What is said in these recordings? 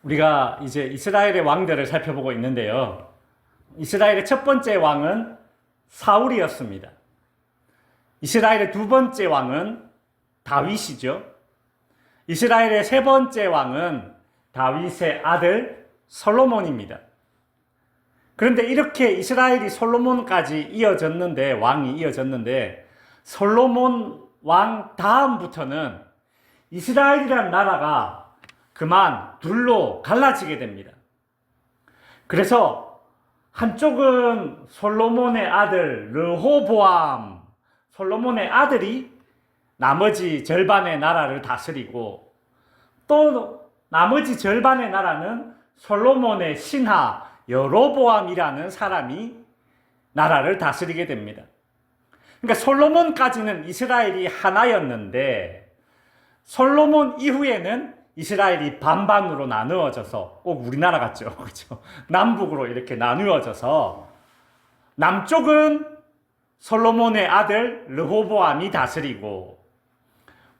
우리가 이제 이스라엘의 왕들을 살펴보고 있는데요. 이스라엘의 첫 번째 왕은 사울이었습니다. 이스라엘의 두 번째 왕은 다윗이죠. 이스라엘의 세 번째 왕은 다윗의 아들 솔로몬입니다. 그런데 이렇게 이스라엘이 솔로몬까지 이어졌는데, 왕이 이어졌는데, 솔로몬 왕 다음부터는 이스라엘이라는 나라가 그만 둘로 갈라지게 됩니다. 그래서 한쪽은 솔로몬의 아들 르호보암, 솔로몬의 아들이 나머지 절반의 나라를 다스리고, 또 나머지 절반의 나라는 솔로몬의 신하 여로보암이라는 사람이 나라를 다스리게 됩니다. 그러니까 솔로몬까지는 이스라엘이 하나였는데, 솔로몬 이후에는 이스라엘이 반반으로 나누어져서, 꼭 우리나라 같죠, 그렇죠? 남북으로 이렇게 나누어져서 남쪽은 솔로몬의 아들 르호보암이 다스리고,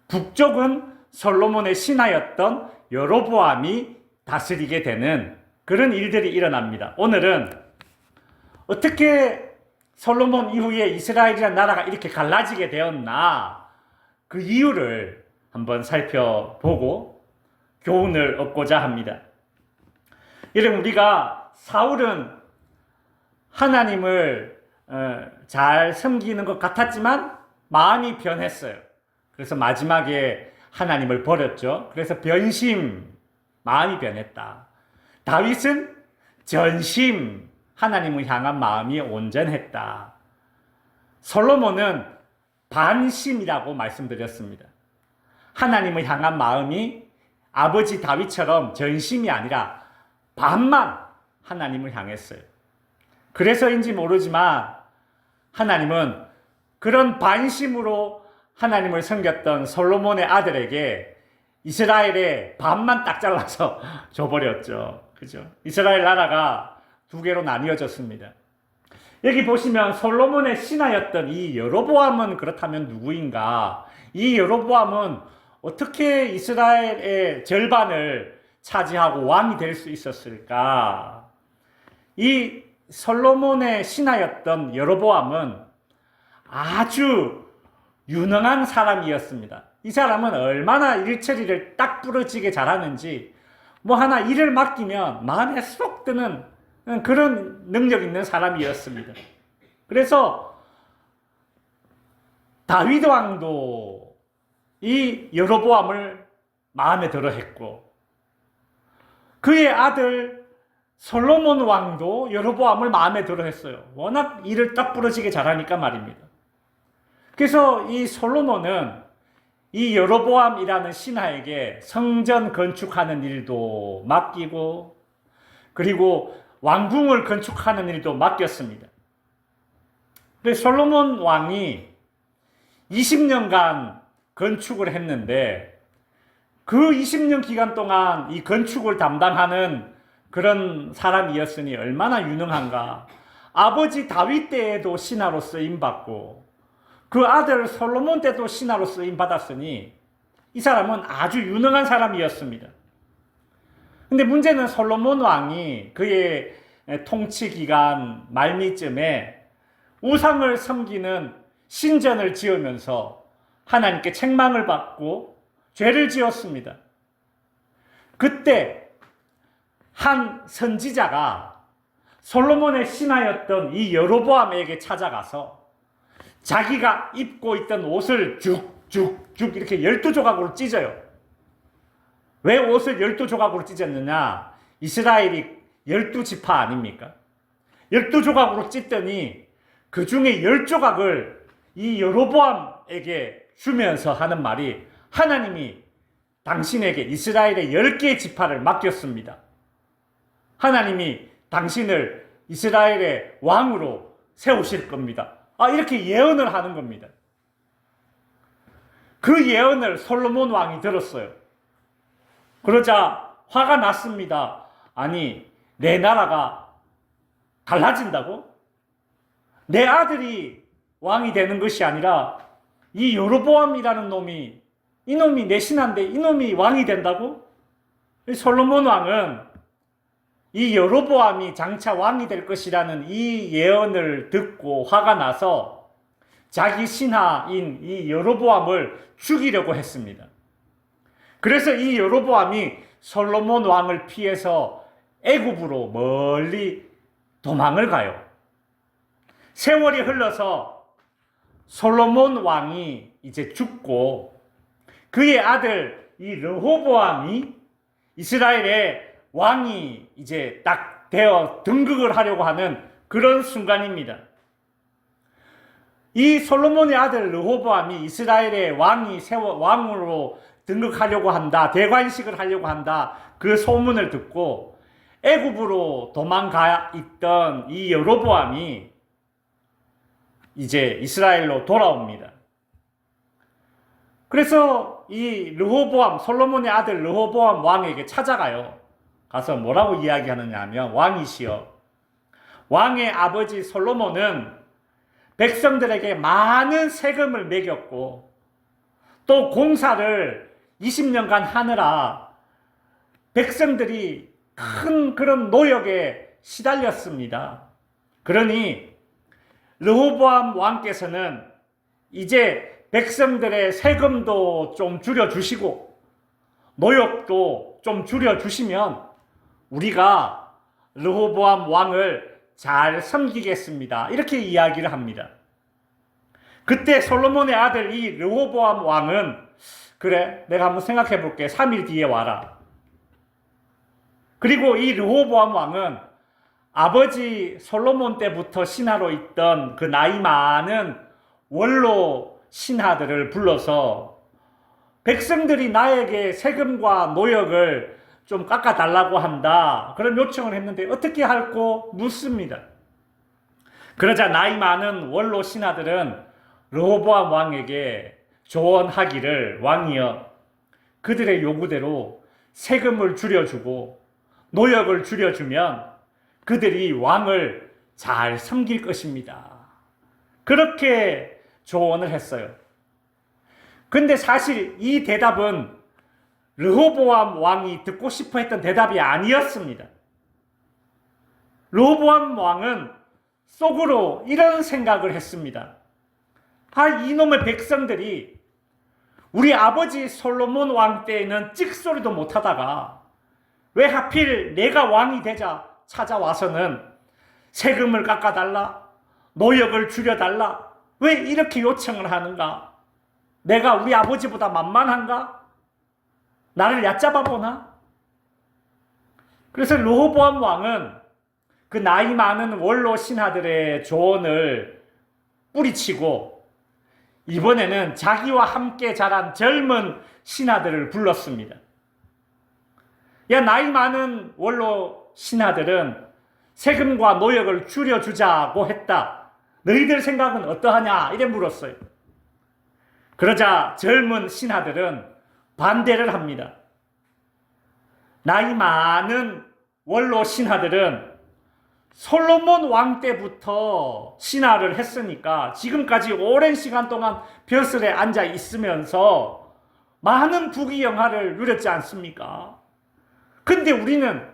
북쪽은 솔로몬의 신하였던 여로보암이 다스리게 되는 그런 일들이 일어납니다. 오늘은 어떻게 솔로몬 이후에 이스라엘이라는 나라가 이렇게 갈라지게 되었나, 그 이유를 한번 살펴보고 교훈을 얻고자 합니다. 이런 우리가 사울은 하나님을 잘 섬기는 것 같았지만 마음이 변했어요. 그래서 마지막에 하나님을 버렸죠. 그래서 변심, 마음이 변했다. 다윗은 전심, 하나님을 향한 마음이 온전했다. 솔로몬은 반심이라고 말씀드렸습니다. 하나님을 향한 마음이 아버지 다윗처럼 전심이 아니라 반만 하나님을 향했어요. 그래서인지 모르지만 하나님은 그런 반심으로 하나님을 섬겼던 솔로몬의 아들에게 이스라엘의 반만 딱 잘라서 줘버렸죠. 그죠? 이스라엘 나라가 두 개로 나뉘어졌습니다. 여기 보시면 솔로몬의 신하였던 이 여로보암은 그렇다면 누구인가? 이 여로보암은 어떻게 이스라엘의 절반을 차지하고 왕이 될 수 있었을까? 이 솔로몬의 신하였던 여로보암은 아주 유능한 사람이었습니다. 이 사람은 얼마나 일처리를 딱 부러지게 잘하는지, 뭐 하나 일을 맡기면 마음에 쏙 드는 그런 능력 있는 사람이었습니다. 그래서 다윗 왕도 이 여로보암을 마음에 들어 했고, 그의 아들 솔로몬 왕도 여로보암을 마음에 들어 했어요. 워낙 일을 딱 부러지게 잘하니까 말입니다. 그래서 이 솔로몬은 이 여로보암이라는 신하에게 성전 건축하는 일도 맡기고, 그리고 왕궁을 건축하는 일도 맡겼습니다. 그래서 솔로몬 왕이 20년간 건축을 했는데, 그 20년 기간 동안 이 건축을 담당하는 그런 사람이었으니 얼마나 유능한가. 아버지 다윗 때에도 신하로 쓰임받고, 그 아들 솔로몬 때도 신하로 쓰임받았으니 이 사람은 아주 유능한 사람이었습니다. 근데 문제는 솔로몬 왕이 그의 통치 기간 말미쯤에 우상을 섬기는 신전을 지으면서 하나님께 책망을 받고 죄를 지었습니다. 그때 한 선지자가 솔로몬의 신하였던 이 여로보암에게 찾아가서 자기가 입고 있던 옷을 쭉쭉쭉 이렇게 12조각으로 찢어요. 왜 옷을 12조각으로 찢었느냐? 이스라엘이 12지파 아닙니까? 12조각으로 찢더니 그 중에 10조각을 이 여로보암에게 주면서 하는 말이, 하나님이 당신에게 이스라엘의 10개의 지파를 맡겼습니다. 하나님이 당신을 이스라엘의 왕으로 세우실 겁니다. 이렇게 예언을 하는 겁니다. 그 예언을 솔로몬 왕이 들었어요. 그러자 화가 났습니다. 아니, 내 나라가 달라진다고? 내 아들이 왕이 되는 것이 아니라 이 여로보암이라는 놈이, 이놈이 내 신하인데 이놈이 왕이 된다고? 이 솔로몬 왕은 이 여로보암이 장차 왕이 될 것이라는 이 예언을 듣고 화가 나서 자기 신하인 이 여로보암을 죽이려고 했습니다. 그래서 이 여로보암이 솔로몬 왕을 피해서 애굽으로 멀리 도망을 가요. 세월이 흘러서 솔로몬 왕이 이제 죽고 그의 아들 이 르호보암이 이스라엘의 왕이 이제 딱 되어 등극을 하려고 하는 그런 순간입니다. 이 솔로몬의 아들 르호보암이 이스라엘의 왕으로 등극하려고 한다, 대관식을 하려고 한다, 그 소문을 듣고 애굽으로 도망가 있던 이 여로보암이 이제 이스라엘로 돌아옵니다. 그래서 이 르호보암, 솔로몬의 아들 르호보암 왕에게 찾아가요. 가서 뭐라고 이야기하느냐 하면, 왕이시여, 왕의 아버지 솔로몬은 백성들에게 많은 세금을 매겼고 또 공사를 20년간 하느라 백성들이 큰 그런 노역에 시달렸습니다. 그러니 르호보암 왕께서는 이제 백성들의 세금도 좀 줄여주시고 노역도 좀 줄여주시면 우리가 르호보암 왕을 잘 섬기겠습니다. 이렇게 이야기를 합니다. 그때 솔로몬의 아들 이 르호보암 왕은 그래, 내가 한번 생각해 볼게. 3일 뒤에 와라. 그리고 이 르호보암 왕은 아버지 솔로몬 때부터 신하로 있던 그 나이 많은 원로 신하들을 불러서 백성들이 나에게 세금과 노역을 좀 깎아달라고 한다, 그런 요청을 했는데 어떻게 할꼬 묻습니다. 그러자 나이 많은 원로 신하들은 르호보암 왕에게 조언하기를, 왕이여, 그들의 요구대로 세금을 줄여주고 노역을 줄여주면 그들이 왕을 잘 섬길 것입니다. 그렇게 조언을 했어요. 근데 사실 이 대답은 르호보암 왕이 듣고 싶어 했던 대답이 아니었습니다. 르호보암 왕은 속으로 이런 생각을 했습니다. 아, 이놈의 백성들이 우리 아버지 솔로몬 왕 때에는 찍소리도 못하다가 왜 하필 내가 왕이 되자 찾아와서는 세금을 깎아달라, 노역을 줄여달라, 왜 이렇게 요청을 하는가? 내가 우리 아버지보다 만만한가? 나를 얕잡아 보나? 그래서 르호보암 왕은 그 나이 많은 원로 신하들의 조언을 뿌리치고 이번에는 자기와 함께 자란 젊은 신하들을 불렀습니다. 야, 나이 많은 원로 신하들은 세금과 노역을 줄여주자고 했다. 너희들 생각은 어떠하냐? 이래 물었어요. 그러자 젊은 신하들은 반대를 합니다. 나이 많은 원로 신하들은 솔로몬 왕 때부터 신하를 했으니까 지금까지 오랜 시간 동안 벼슬에 앉아 있으면서 많은 부귀영화를 누렸지 않습니까? 근데 우리는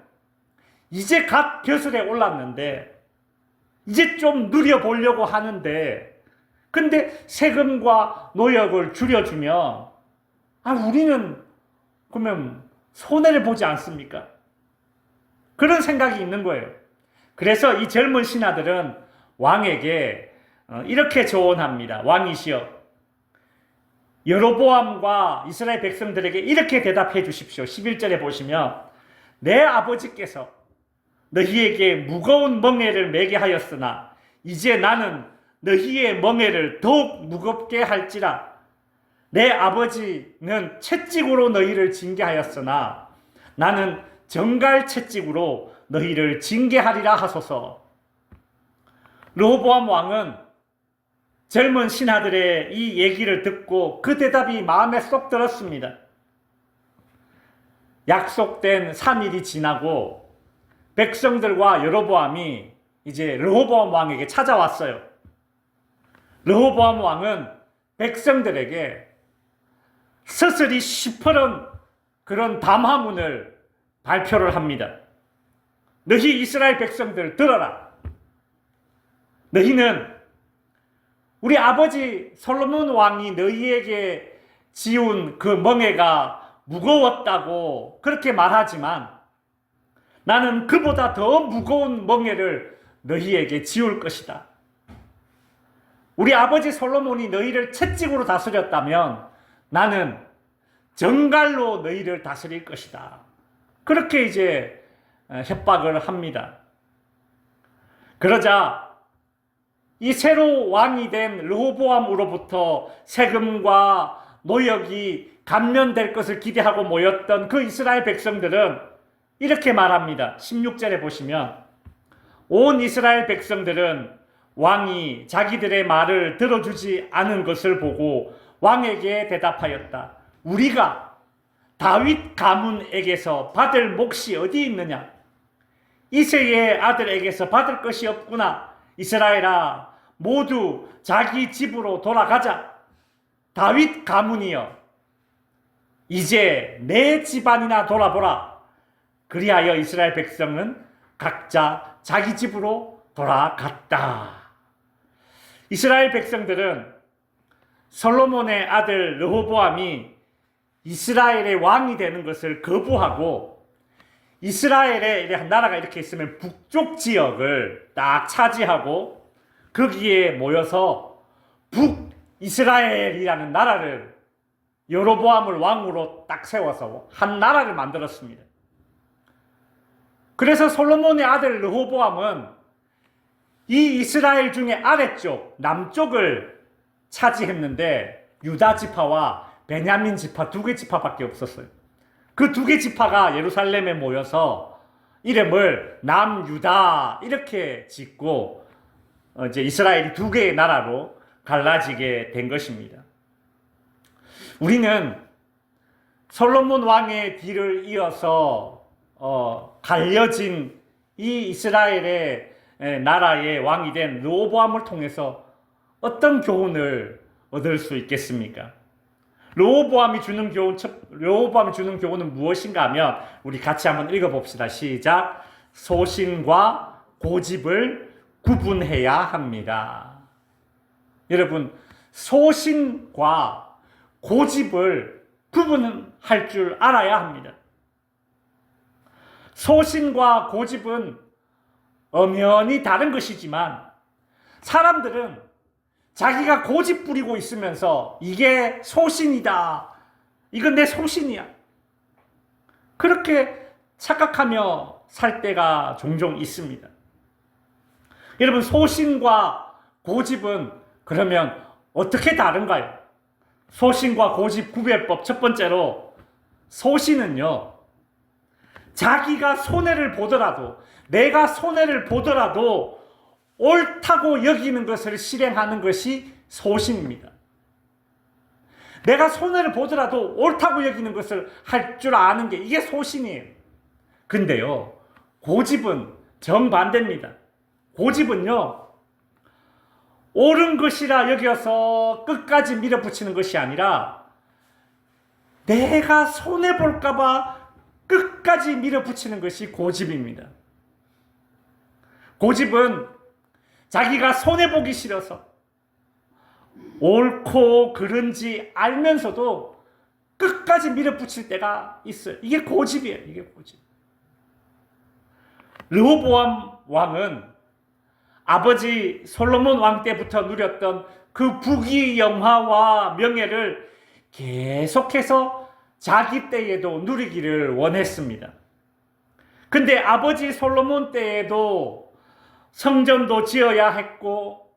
이제 갓 벼슬에 올랐는데 이제 좀 누려보려고 하는데, 근데 세금과 노역을 줄여주면 우리는 그러면 손해를 보지 않습니까? 그런 생각이 있는 거예요. 그래서 이 젊은 신하들은 왕에게 이렇게 조언합니다. 왕이시여, 여로보암과 이스라엘 백성들에게 이렇게 대답해 주십시오. 11절에 보시면, 내 아버지께서 너희에게 무거운 멍에를 매게 하였으나 이제 나는 너희의 멍에를 더욱 무겁게 할지라. 내 아버지는 채찍으로 너희를 징계하였으나 나는 정갈 채찍으로 너희를 징계하리라 하소서. 르호보암 왕은 젊은 신하들의 이 얘기를 듣고 그 대답이 마음에 쏙 들었습니다. 약속된 3일이 지나고 백성들과 여로보암이 이제 르호보암 왕에게 찾아왔어요. 르호보암 왕은 백성들에게 스스리 시퍼런 그런 담화문을 발표를 합니다. 너희 이스라엘 백성들 들어라. 너희는 우리 아버지 솔로몬 왕이 너희에게 지운 그 멍에가 무거웠다고 그렇게 말하지만 나는 그보다 더 무거운 멍에를 너희에게 지울 것이다. 우리 아버지 솔로몬이 너희를 채찍으로 다스렸다면 나는 정갈로 너희를 다스릴 것이다. 그렇게 이제 협박을 합니다. 그러자 이 새로 왕이 된 르호보암으로부터 세금과 노역이 감면될 것을 기대하고 모였던 그 이스라엘 백성들은 이렇게 말합니다. 16절에 보시면 온 이스라엘 백성들은 왕이 자기들의 말을 들어주지 않은 것을 보고 왕에게 대답하였다. 우리가 다윗 가문에게서 받을 몫이 어디 있느냐? 이새의 아들에게서 받을 것이 없구나. 이스라엘아, 모두 자기 집으로 돌아가자. 다윗 가문이여, 이제 내 집안이나 돌아보라. 그리하여 이스라엘 백성은 각자 자기 집으로 돌아갔다. 이스라엘 백성들은 솔로몬의 아들 르호보암이 이스라엘의 왕이 되는 것을 거부하고 이스라엘의 나라가 이렇게 있으면 북쪽 지역을 딱 차지하고 거기에 모여서 북이스라엘이라는 나라를 여로보암을 왕으로 딱 세워서 한 나라를 만들었습니다. 그래서 솔로몬의 아들 르호보암은 이 이스라엘 중에 아래쪽 남쪽을 차지했는데 유다 지파와 베냐민 지파 두 개 지파밖에 없었어요. 그 두 개 지파가 예루살렘에 모여서 이름을 남유다 이렇게 짓고 이제 이스라엘이 두 개의 나라로 갈라지게 된 것입니다. 우리는 솔로몬 왕의 뒤를 이어서 갈려진 이 이스라엘의 나라의 왕이 된 르호보암을 통해서 어떤 교훈을 얻을 수 있겠습니까? 르호보암이 주는 교훈은 무엇인가 하면 우리 같이 한번 읽어봅시다. 시작. 소신과 고집을 구분해야 합니다. 여러분, 소신과 고집을 구분할 줄 알아야 합니다. 소신과 고집은 엄연히 다른 것이지만 사람들은 자기가 고집 부리고 있으면서 이게 소신이다. 이건 내 소신이야. 그렇게 착각하며 살 때가 종종 있습니다. 여러분, 소신과 고집은 그러면 어떻게 다른가요? 소신과 고집 구별법 첫 번째로 소신은요, 자기가 손해를 보더라도 내가 손해를 보더라도 옳다고 여기는 것을 실행하는 것이 소신입니다. 내가 손해를 보더라도 옳다고 여기는 것을 할 줄 아는 게 이게 소신이에요. 근데요, 고집은 정반대입니다. 고집은요, 옳은 것이라 여겨서 끝까지 밀어붙이는 것이 아니라 내가 손해볼까봐 끝까지 밀어붙이는 것이 고집입니다. 고집은 자기가 손해보기 싫어서 옳고 그른지 알면서도 끝까지 밀어붙일 때가 있어요. 이게 고집이에요. 이게 고집. 르호보암 왕은 아버지 솔로몬 왕 때부터 누렸던 그 부귀 영화와 명예를 계속해서 자기 때에도 누리기를 원했습니다. 근데 아버지 솔로몬 때에도 성전도 지어야 했고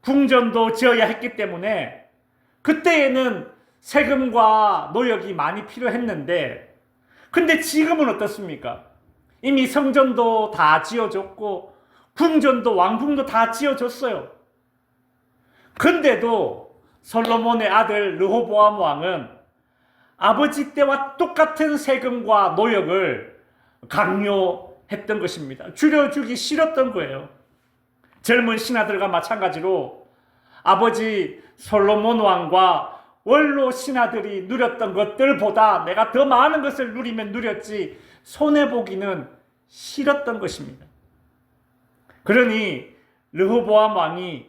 궁전도 지어야 했기 때문에 그때에는 세금과 노역이 많이 필요했는데, 근데 지금은 어떻습니까? 이미 성전도 다 지어졌고 궁전도 왕궁도 다 지어졌어요. 근데도 솔로몬의 아들 르호보암 왕은 아버지 때와 똑같은 세금과 노역을 강요했던 것입니다. 줄여주기 싫었던 거예요. 젊은 신하들과 마찬가지로 아버지 솔로몬 왕과 원로 신하들이 누렸던 것들보다 내가 더 많은 것을 누리면 누렸지 손해보기는 싫었던 것입니다. 그러니 르호보암 왕이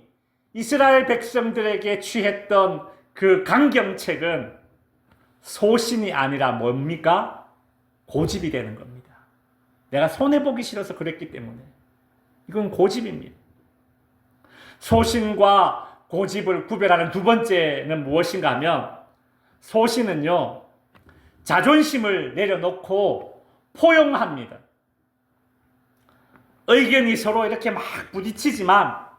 이스라엘 백성들에게 취했던 그 강경책은 소신이 아니라 뭡니까? 고집이 되는 겁니다. 내가 손해보기 싫어서 그랬기 때문에. 이건 고집입니다. 소신과 고집을 구별하는 두 번째는 무엇인가 하면, 소신은요, 자존심을 내려놓고 포용합니다. 의견이 서로 이렇게 막 부딪히지만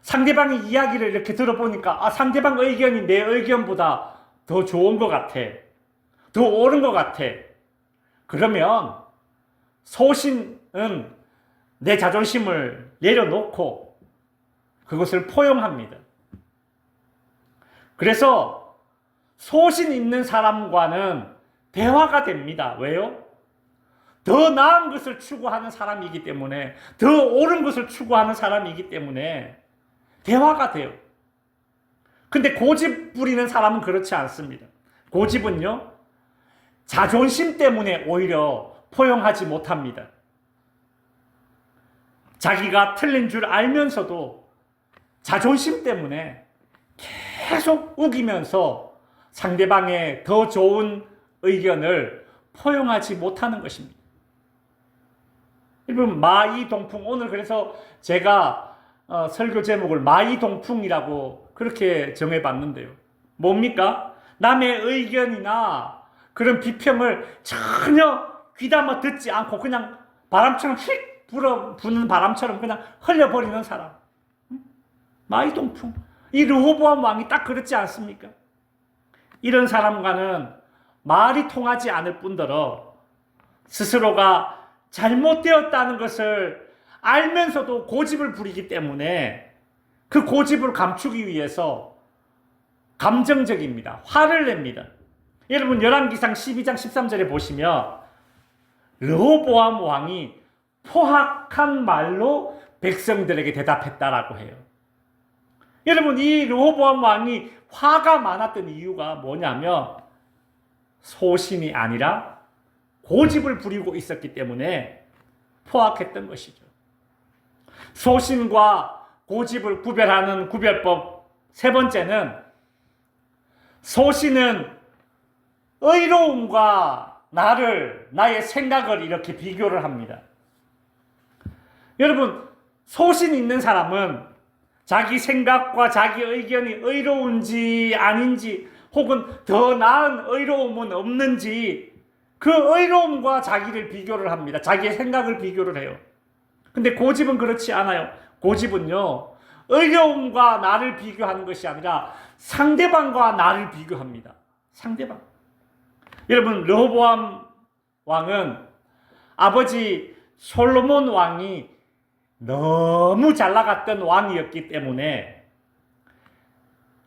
상대방의 이야기를 이렇게 들어보니까 상대방 의견이 내 의견보다 더 좋은 것 같아. 더 옳은 것 같아. 그러면 소신은 내 자존심을 내려놓고 그것을 포용합니다. 그래서 소신 있는 사람과는 대화가 됩니다. 왜요? 더 나은 것을 추구하는 사람이기 때문에, 더 옳은 것을 추구하는 사람이기 때문에 대화가 돼요. 근데 고집 부리는 사람은 그렇지 않습니다. 고집은요, 자존심 때문에 오히려 포용하지 못합니다. 자기가 틀린 줄 알면서도 자존심 때문에 계속 우기면서 상대방의 더 좋은 의견을 포용하지 못하는 것입니다. 여러분, 마이동풍, 오늘 그래서 제가 설교 제목을 마이동풍이라고 그렇게 정해봤는데요. 뭡니까? 남의 의견이나 그런 비평을 전혀 귀담아 듣지 않고 그냥 바람처럼 휙 부는 바람처럼 그냥 흘려버리는 사람. 마이동풍. 이 르호보암 왕이 딱 그렇지 않습니까? 이런 사람과는 말이 통하지 않을 뿐더러 스스로가 잘못되었다는 것을 알면서도 고집을 부리기 때문에 그 고집을 감추기 위해서 감정적입니다. 화를 냅니다. 여러분, 열왕기상 12장 13절에 보시면 르호보암 왕이 포악한 말로 백성들에게 대답했다라고 해요. 여러분, 이 르호보암 왕이 화가 많았던 이유가 뭐냐면 소신이 아니라 고집을 부리고 있었기 때문에 포악했던 것이죠. 소신과 고집을 구별하는 구별법 세 번째는, 소신은 의로움과 나의 생각을 이렇게 비교를 합니다. 여러분, 소신 있는 사람은 자기 생각과 자기 의견이 의로운지 아닌지, 혹은 더 나은 의로움은 없는지 그 의로움과 자기를 비교를 합니다. 자기의 생각을 비교를 해요. 근데 고집은 그렇지 않아요. 고집은요, 의로움과 나를 비교하는 것이 아니라 상대방과 나를 비교합니다. 상대방. 여러분, 르호보암 왕은 아버지 솔로몬 왕이 너무 잘 나갔던 왕이었기 때문에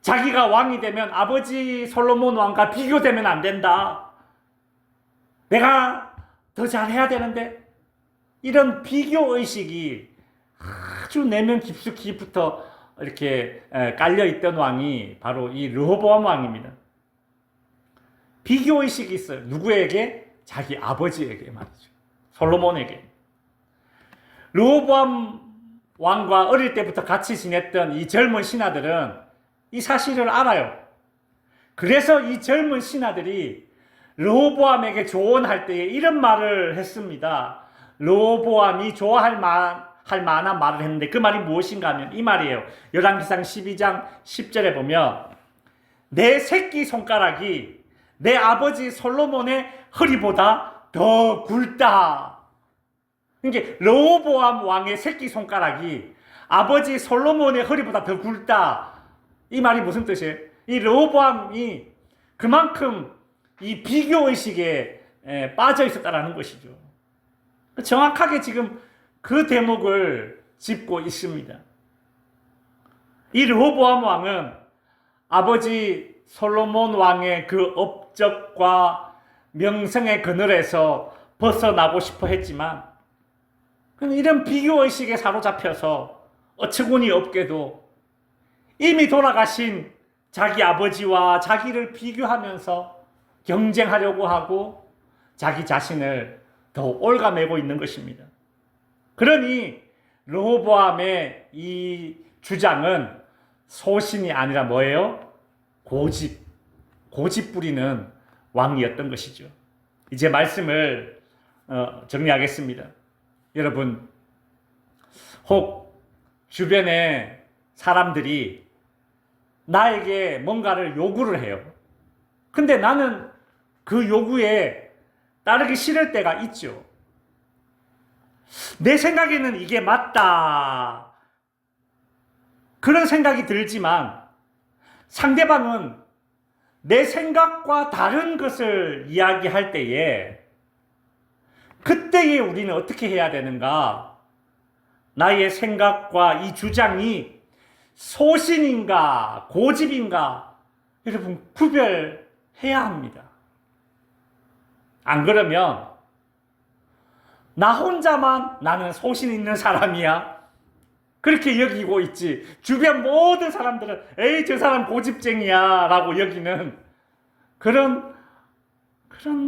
자기가 왕이 되면 아버지 솔로몬 왕과 비교되면 안 된다. 내가 더 잘해야 되는데, 이런 비교의식이 아주 내면 깊숙이부터 이렇게 깔려있던 왕이 바로 이 르호보암 왕입니다. 비교의식이 있어요. 누구에게? 자기 아버지에게 말이죠. 솔로몬에게. 르호보암 왕과 어릴 때부터 같이 지냈던 이 젊은 신하들은 이 사실을 알아요. 그래서 이 젊은 신하들이 르호보암에게 조언할 때에 이런 말을 했습니다. 르호보암이 좋아할 만한 말을 했는데 그 말이 무엇인가 하면 이 말이에요. 열왕기상 12장 10절에 보면 내 새끼 손가락이 내 아버지 솔로몬의 허리보다 더 굵다. 그러니까 르호보암 왕의 새끼 손가락이 아버지 솔로몬의 허리보다 더 굵다. 이 말이 무슨 뜻이에요? 이 르호보암이 그만큼 이 비교의식에 빠져 있었다라는 것이죠. 정확하게 지금 그 대목을 짚고 있습니다. 이 르호보암 왕은 아버지 솔로몬 왕의 그 업적과 명성의 그늘에서 벗어나고 싶어 했지만 이런 비교의식에 사로잡혀서 어처구니 없게도 이미 돌아가신 자기 아버지와 자기를 비교하면서 경쟁하려고 하고 자기 자신을 더 올가매고 있는 것입니다. 그러니 르호보암의 이 주장은 소신이 아니라 뭐예요? 고집 부리는 왕이었던 것이죠. 이제 말씀을 정리하겠습니다. 여러분, 혹 주변에 사람들이 나에게 뭔가를 요구를 해요. 근데 나는 그 요구에 따르기 싫을 때가 있죠. 내 생각에는 이게 맞다, 그런 생각이 들지만 상대방은 내 생각과 다른 것을 이야기할 때에 그때에 우리는 어떻게 해야 되는가? 나의 생각과 이 주장이 소신인가 고집인가, 여러분 구별해야 합니다. 안 그러면 나 혼자만 나는 소신 있는 사람이야, 그렇게 여기고 있지, 주변 모든 사람들은 에이 저 사람 고집쟁이야 라고 여기는 그런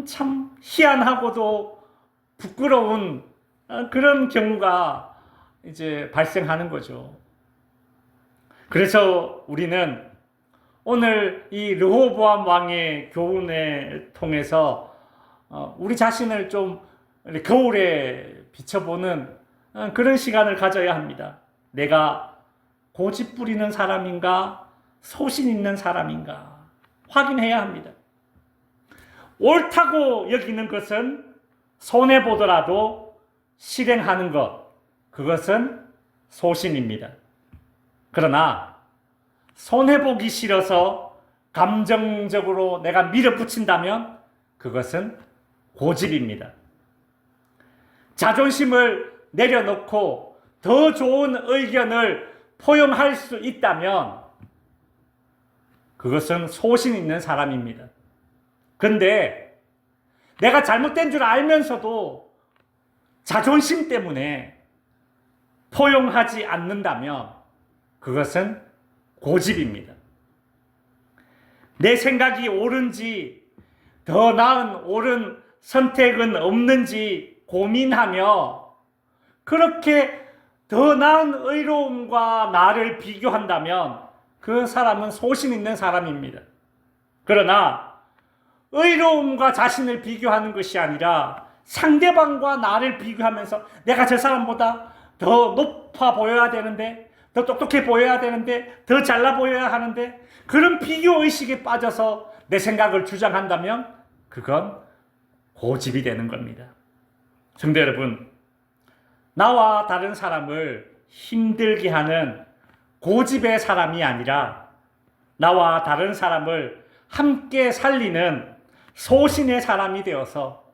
참 희한하고도 부끄러운 그런 경우가 이제 발생하는 거죠. 그래서 우리는 오늘 이 르호보암 왕의 교훈을 통해서 우리 자신을 좀 거울에 비춰보는 그런 시간을 가져야 합니다. 내가 고집 부리는 사람인가 소신 있는 사람인가 확인해야 합니다. 옳다고 여기는 것은 손해보더라도 실행하는 것, 그것은 소신입니다. 그러나 손해보기 싫어서 감정적으로 내가 밀어붙인다면 그것은 고집입니다. 자존심을 내려놓고 더 좋은 의견을 포용할 수 있다면 그것은 소신 있는 사람입니다. 근데 내가 잘못된 줄 알면서도 자존심 때문에 포용하지 않는다면 그것은 고집입니다. 내 생각이 옳은지 더 나은 옳은 선택은 없는지 고민하며 그렇게 더 나은 의로움과 나를 비교한다면 그 사람은 소신 있는 사람입니다. 그러나 의로움과 자신을 비교하는 것이 아니라 상대방과 나를 비교하면서 내가 저 사람보다 더 높아 보여야 되는데, 더 똑똑해 보여야 되는데, 더 잘나 보여야 하는데, 그런 비교의식에 빠져서 내 생각을 주장한다면 그건 고집이 되는 겁니다. 성도 여러분, 나와 다른 사람을 힘들게 하는 고집의 사람이 아니라 나와 다른 사람을 함께 살리는 소신의 사람이 되어서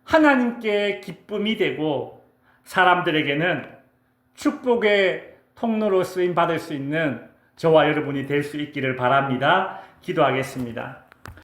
하나님께 기쁨이 되고 사람들에게는 축복의 통로로 쓰임 받을 수 있는 저와 여러분이 될 수 있기를 바랍니다. 기도하겠습니다.